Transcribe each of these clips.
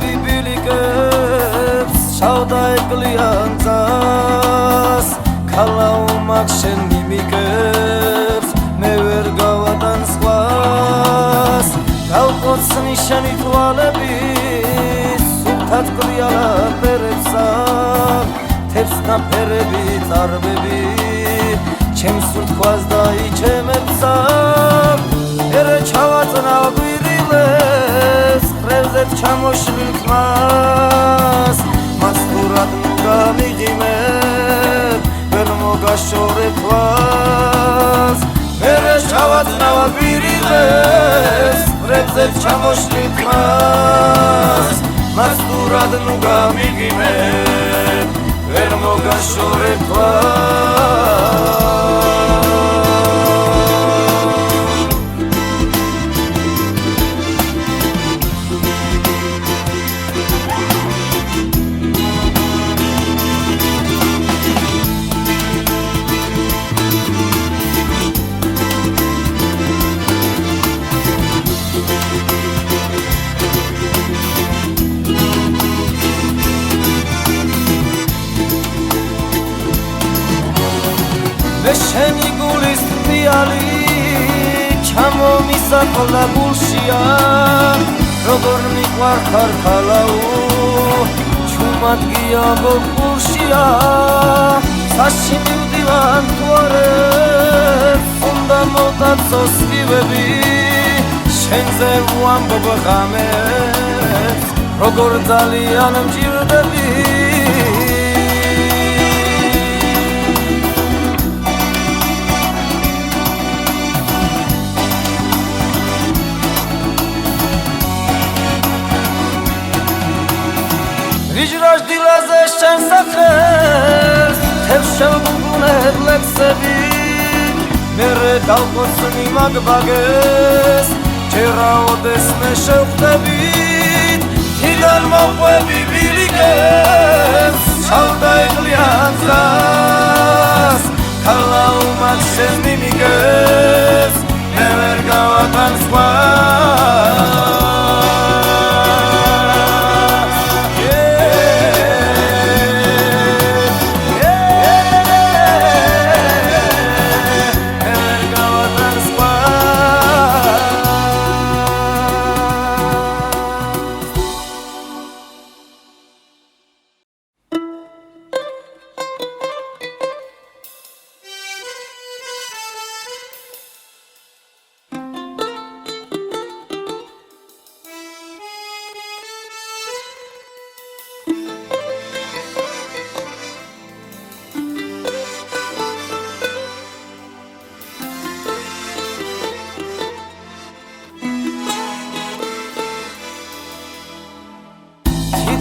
მოყვები ბილიკებს შავდა ეკლიან ძას ქალაო მაგ შენ მიმიკებს მე ვერ გავატან სხვას გავყოცნი შენი თვალები სულთად კრიალა ფერებსა თებს ნაფერები წარბები ჩემს სულთქვას დაიჩემებსა ერე ჩავაწნა გვირილეს ხრევზეთ ჩამოშლილ ხმას მას თურად გამიღიმებ ვერ მოგაშორებ ქვას ერე ჩავაწნა გვირილეს ხრევზეთ ჩამოშლილ ხმას მას თურად გამიღიმებ ვერ მოგაშორებ ქვას მე შენი გულის თვიალი ჩამომისახლა გულშია როგორ მიყვარხარ ქალაო ჩუმად გიამბო გულშია საში მივდივარ თვარებს უნდა მოტაცოს სკივები შენზე ვამბობ ღამებს როგორ ძალიან მჭირდები Rijraș dilază și-n sacres Tep și-l bugune lexebi Mere dau coțuni mag bages Cera o desne și-l htebit Tigal m-au puebi biliges Și-au dai glian zas Cala umat și-n mimiges Ne mergau atan squas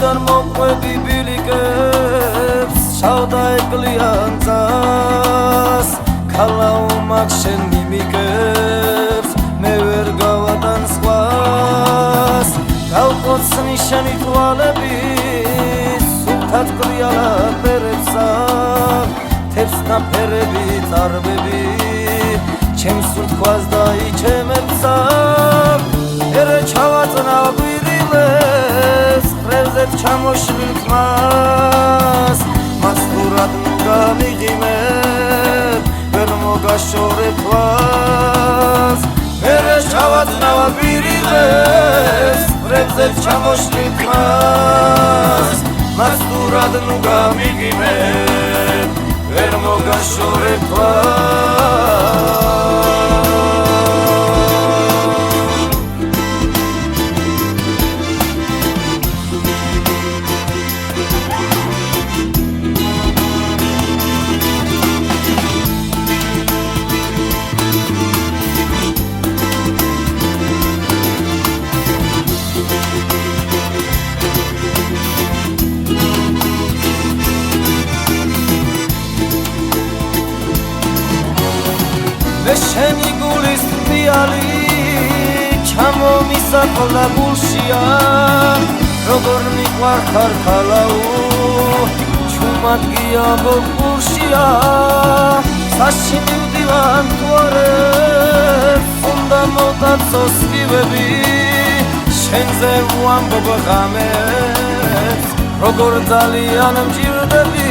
Dar moყვები ბილიკებს შავდა ეკლიან ძას ქალაო მაგ შენ მიმიკებს მე ვერ გავატან სხვას გავყოცნი შენი თვალები სულთად კრიალა ფერებსა თებს ნაფერები წარბები ჩემს სულთქვას დაიჩემებსა ერე ჩავაწნა გვირილეს ხრევზეთ ჩამოშლილ ხმას მას თურად გამიღიმებ ვერ მოგაშორებ ქვას ერე ჩავაწნა გვირილეს ხრევზეთ ჩამოშლილ ხმას მას თურად გამიღიმებ ვერ მოგაშორებ ქვას მე შენი გულის თვიალი ჩამომისახლა გულშია როგორ მიყვარხარ ქალაო ჩუმად გიამბო გულშია საში მივდივარ თვარებს უნდა მოტაცოს სკივები შენზე ვამბობ ღამებს როგორ ძალიან მჭირდები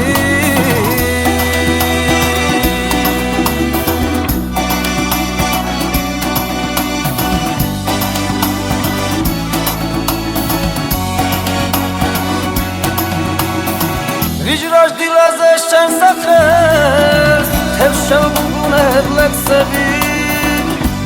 Rijraș dilază și-n sacres Tef și-l leksები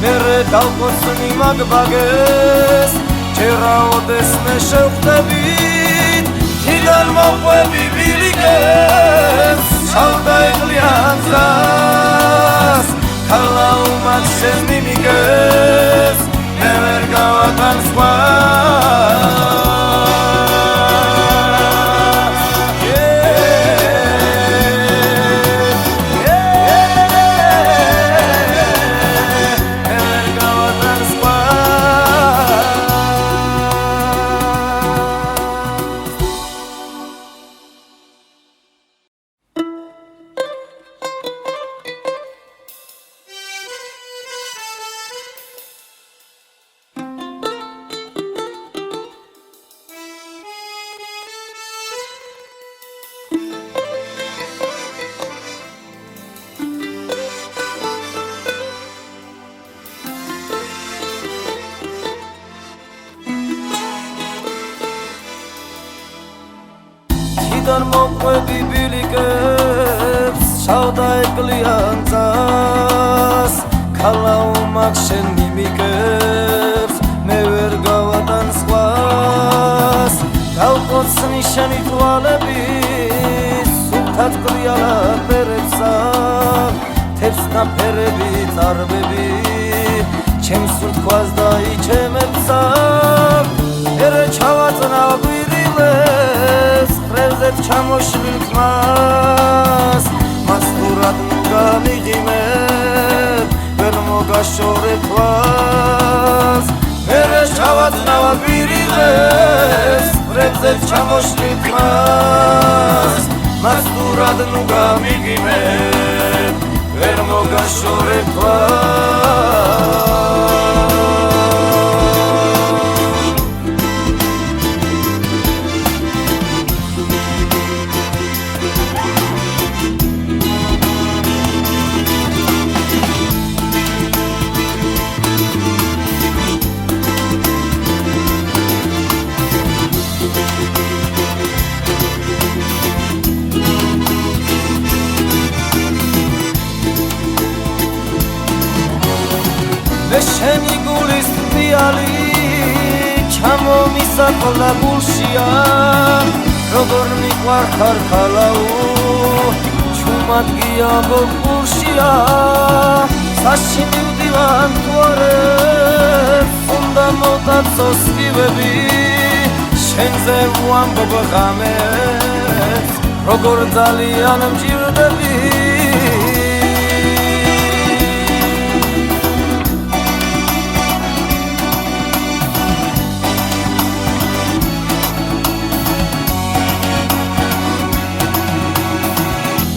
Mere dalqosni magbages Čeraodes me შევხვდებით Თიდან მოყვები ბილიკებს Ჩავდა ეღლიან ძას ქალა უმად შენ მიმიგეს მე ვერ გავატან სხვას Tიდან მოყვები ბილიკებს ჩავდა ეკლიან ძას ქალა უმაგ შენ მიმიგებს მე ვერ გავატან სხვას დავყოცნი შენი თვალები სულთად ყრიალა ფერებსა თებს ნაფერები წარბები ჩემს სულთქვას დაიჩემებსა ერე ჩავაწნავ გვირილებს ხრევზეთ ჩამოშლილ ხმას მასტურად გამიღიმებ ვერ მოგაშორებ თვალს ერე ჩავაწნავ გვირილებს ხრევზეთ ჩამოშლილ ხმას მასტურად გამიღიმებ ვერ მოგაშორებ თვალს შენი გულის თვიალი ჩამომისაკლა გულშია როგორ მიყვარხარ ხალაუ ჩუმად გიამბო გულშია საში მივდივარ თვარებს უნდა მოდაცოს კივები შენზე ვამბობ ღამებს როგორ ძალიან მჭირდები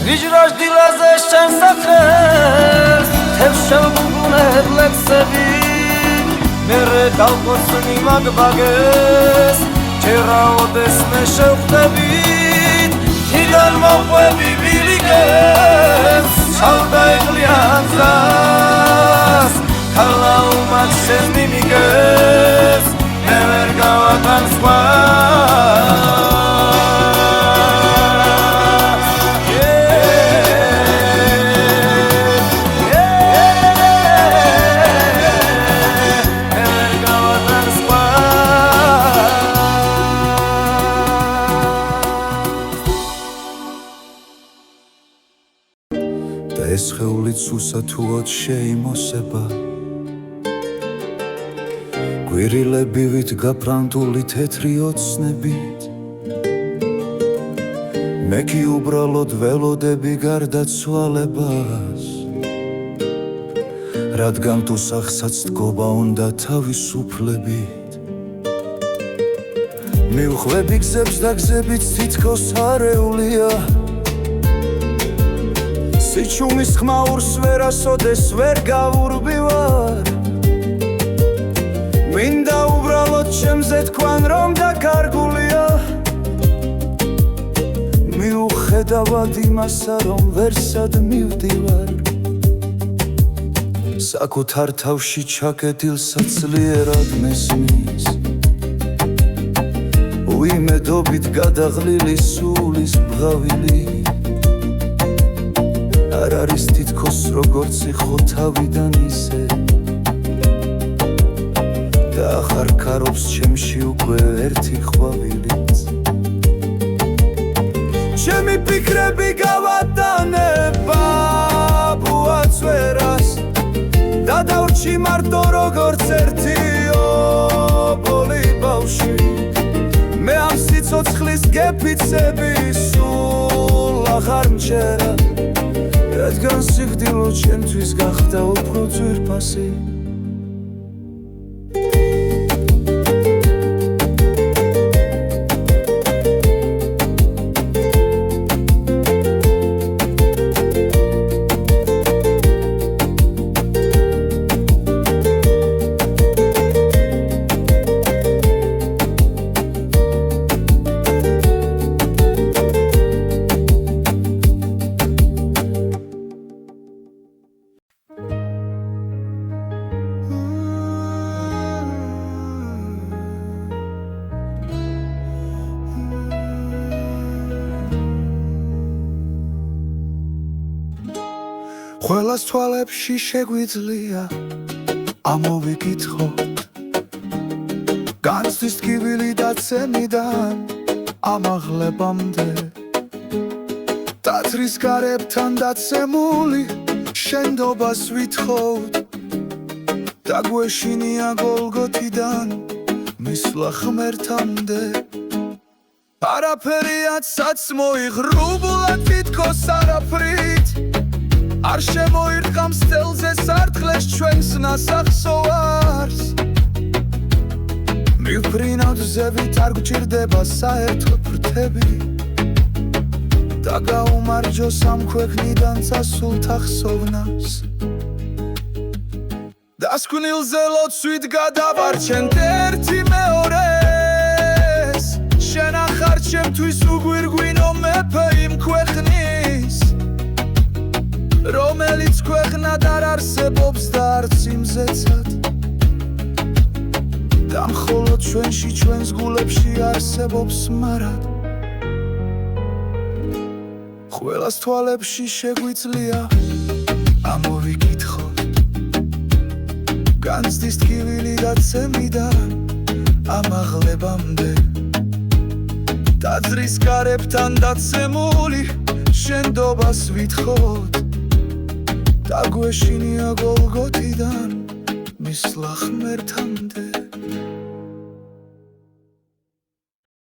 Rijraș dilază și-n sacres Tef și-l leksები Mere dalqosni magbages Čeraodes me შევხვდებით Თიდან მოყვები ბილიკებს ჩავდა ეღლიან ძას ქალა უმად შენ მიმიგეს მე ვერ გავატან სხვას ეს ხეულიც უსათუოდ შეიმოსება გვირილებივით გაფრანტული თეთრი ოცნებით მე კი უბრალოდ ველოდები გარდაცვალებას რადგან თუ სახსაც დგობა უნდა თავისუფლებით მივხვები გზებს და გზებით თითქოს არეულია სიჩუმის ხმაურს ვერასოდეს ვერ გავურბივარ მინდა უბრალოდ ჩემზე თქვან რომ დაკარგულია მიუხედავად იმასა რომ ვერსად მივდივარ საკუთარ თავში ჩაკეტილსაც ძლიერად მესმის უიმედობით გადაღლილი სულის ბღავილი არ არის თითქოს როგორც იყო თავიდან ისე და ახარქარობს ჩემში უკვე ერთი ყვავილიც ჩემი ფიქრები გავატანება ბუაც ვერას და დავრჩი მარტო როგორც ერთი ობოლი ბავშვი მე ამ სიცოცხლის გეფიცები სულ აღარ მჩერა რადგან სიკვდილო ჩემთვის გახდა უფრო ძვირფასი ყველას თვალებში შეგვიძლია ამოვიკითხოთ განცდის ტკივილი დაცემიდან ამაღლებამდე ტაძრის გარებთან დაცემული შენდობას ვითხოვთ და გვეშინია გოლგოთიდან მისვლა ღმერთამდე არაფერიაცაც მოიღრუბულად თითქოს არაფრით არ შემოირყამს წელზე სარტყლეს ჩვენს ნასახსოვარს მივფრინავთ ზევით არ გვჭირდება საერთო ფრთები და გაუმარჯოს ამ ქვეყნიდან წასულ თახსოვნას დასკვნილზე ლოცვით გადავარჩენთ ერთი მეორეს შენ ახარ ჩემთვის უგვირგვინო მეფე იმ ქვეყნის რომელიც ქვეყნად არ არსებობს და არც იმზეცად და მხოლოდ ჩვენში ჩვენს გულებში არსებობს მარად ყველას თვალებში შეგვიძლია ამოვიკითხოთ განცდის ტკივილი დაცემიდან ამაღლებამდე ტაძრის გარებთან დაცემული შენდობას ვითხოვთ და გვეშინია გოლგოთიდან მისვლა ღმერთამდე